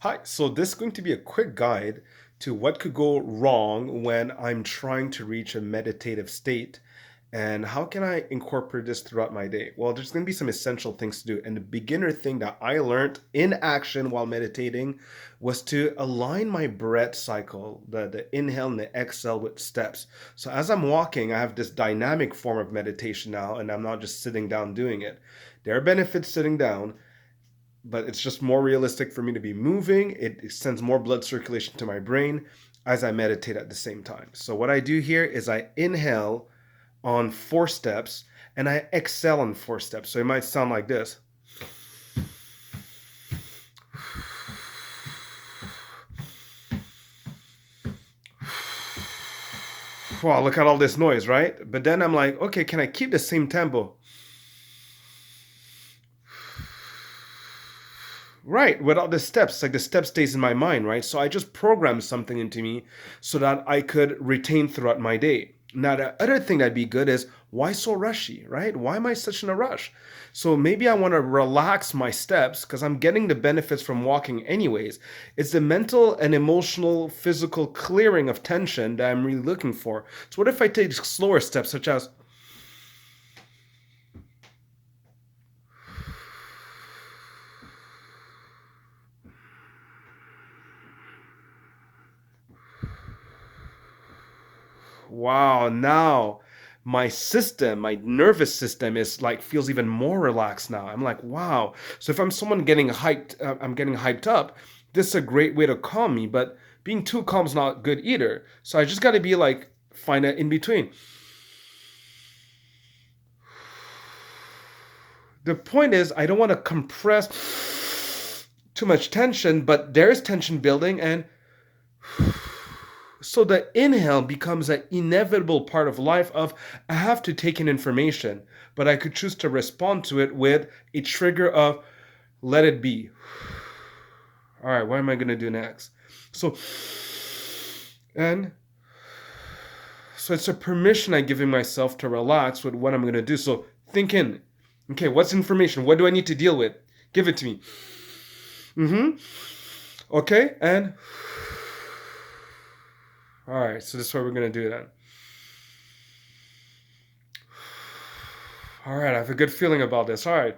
Hi, so this is going to be a quick guide to what could go wrong when I'm trying to reach a meditative state and how can I incorporate this throughout my day? Well, there's going to be some essential things to do. And the beginner thing that I learned in action while meditating was to align my breath cycle, the inhale and the exhale with steps. So as I'm walking, I have this dynamic form of meditation now, and I'm not just sitting down doing it. There are benefits sitting down, but it's just more realistic for me to be moving. It sends more blood circulation to my brain as I meditate at the same time. So what I do here is I inhale on 4 steps and I exhale on 4 steps. So it might sound like this. Wow, look at all this noise, right? But then I'm like, okay, can I keep the same tempo? Right, without the steps, like the step stays in my mind, right? So I just programmed something into me so that I could retain throughout my day. Now, the other thing that'd be good is why so rushy, right? Why am I such in a rush? So maybe I want to relax my steps because I'm getting the benefits from walking anyways. It's the mental and emotional, physical clearing of tension that I'm really looking for. So what if I take slower steps, such as wow, now my system, my nervous system is like feels even more relaxed now. I'm like, wow. So if I'm someone getting hyped, I'm getting hyped up. This is a great way to calm me, but being too calm is not good either. So I just got to be like, find it in between. The point is, I don't want to compress too much tension, but there is tension building, and so the inhale becomes an inevitable part of life of I have to take in information, but I could choose to respond to it with a trigger of let it be. All right, what am I going to do next? So and so it's a permission I'm giving myself to relax with what I'm going to do. So think in. Okay, what's information? What do I need to deal with? Give it to me. Mhm. Okay, and all right, so this is what we're going to do then. All right, I have a good feeling about this. All right.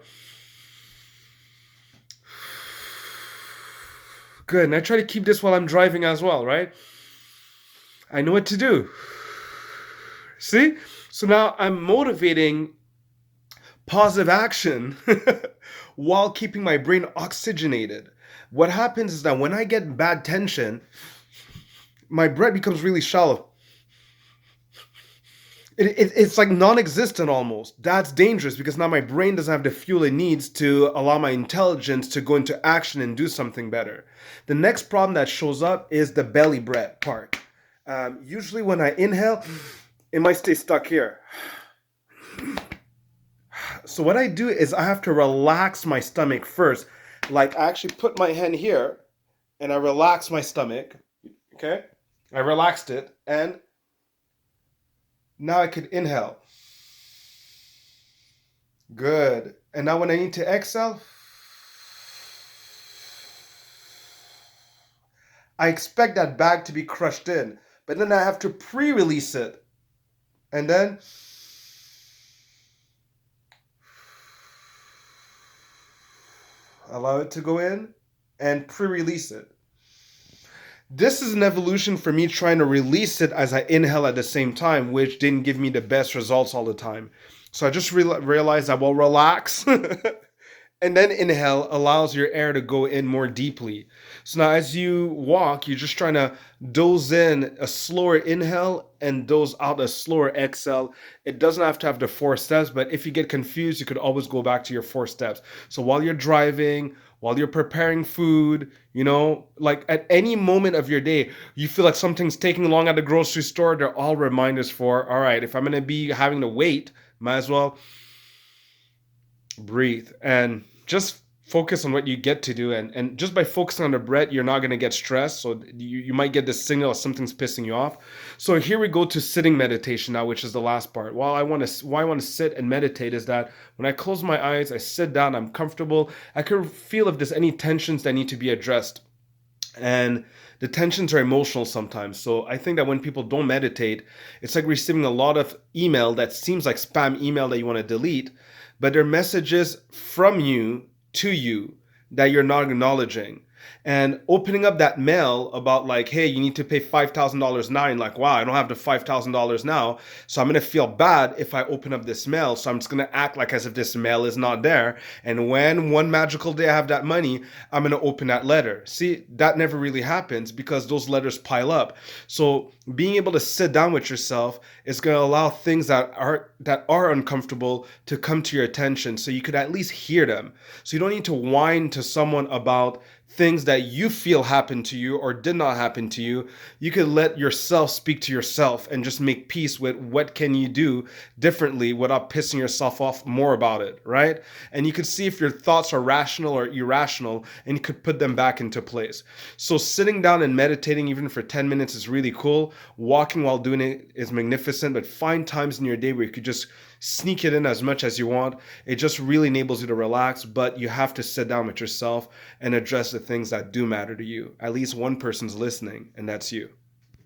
Good. And I try to keep this while I'm driving as well, right? I know what to do. See? So now I'm motivating positive action while keeping my brain oxygenated. What happens is that when I get bad tension, my breath becomes really shallow. It's like non-existent almost. That's dangerous because now my brain doesn't have the fuel it needs to allow my intelligence to go into action and do something better. The next problem that shows up is the belly breath part. Usually when I inhale, it might stay stuck here. So what I do is I have to relax my stomach first. Like I actually put my hand here and I relax my stomach. Okay? I relaxed it and now I could inhale. Good. And now when I need to exhale, I expect that bag to be crushed in, but then I have to pre-release it. And then allow it to go in and pre-release it. This is an evolution for me trying to release it as I inhale at the same time, which didn't give me the best results all the time. So I just realized I will relax and then inhale allows your air to go in more deeply. So now as you walk, you're just trying to dose in a slower inhale and dose out a slower exhale. It doesn't have to have the 4 steps, but if you get confused, you could always go back to your 4 steps. So while you're driving, while you're preparing food, like at any moment of your day, you feel like something's taking long at the grocery store, they're all reminders for, all right, if I'm going to be having to wait, might as well breathe and just focus on what you get to do, and just by focusing on the breath you're not going to get stressed, so you might get this signal something's pissing you off. So here we go to sitting meditation now, which is the last part. Why I want to sit and meditate is that when I close my eyes, I sit down, I'm comfortable, I can feel if there's any tensions that need to be addressed. And the tensions are emotional sometimes. So I think that when people don't meditate, it's like receiving a lot of email that seems like spam email that you want to delete, but they're messages from you to you that you're not acknowledging. And opening up that mail about like, hey, you need to pay $5,000 now, and like, wow, I don't have the $5,000 now, so I'm gonna feel bad if I open up this mail. So I'm just gonna act like as if this mail is not there. And when one magical day I have that money, I'm gonna open that letter. See, that never really happens because those letters pile up. So being able to sit down with yourself is going to allow things that are uncomfortable to come to your attention, so you could at least hear them. So you don't need to whine to someone about things that you feel happened to you or did not happen to you. You could let yourself speak to yourself and just make peace with what can you do differently without pissing yourself off more about it, right? And you could see if your thoughts are rational or irrational, and you could put them back into place. So sitting down and meditating even for 10 minutes is really cool. Walking while doing it is magnificent, but find times in your day where you could just sneak it in as much as you want. It just really enables you to relax, but you have to sit down with yourself and address the things that do matter to you. At least one person's listening, and that's you.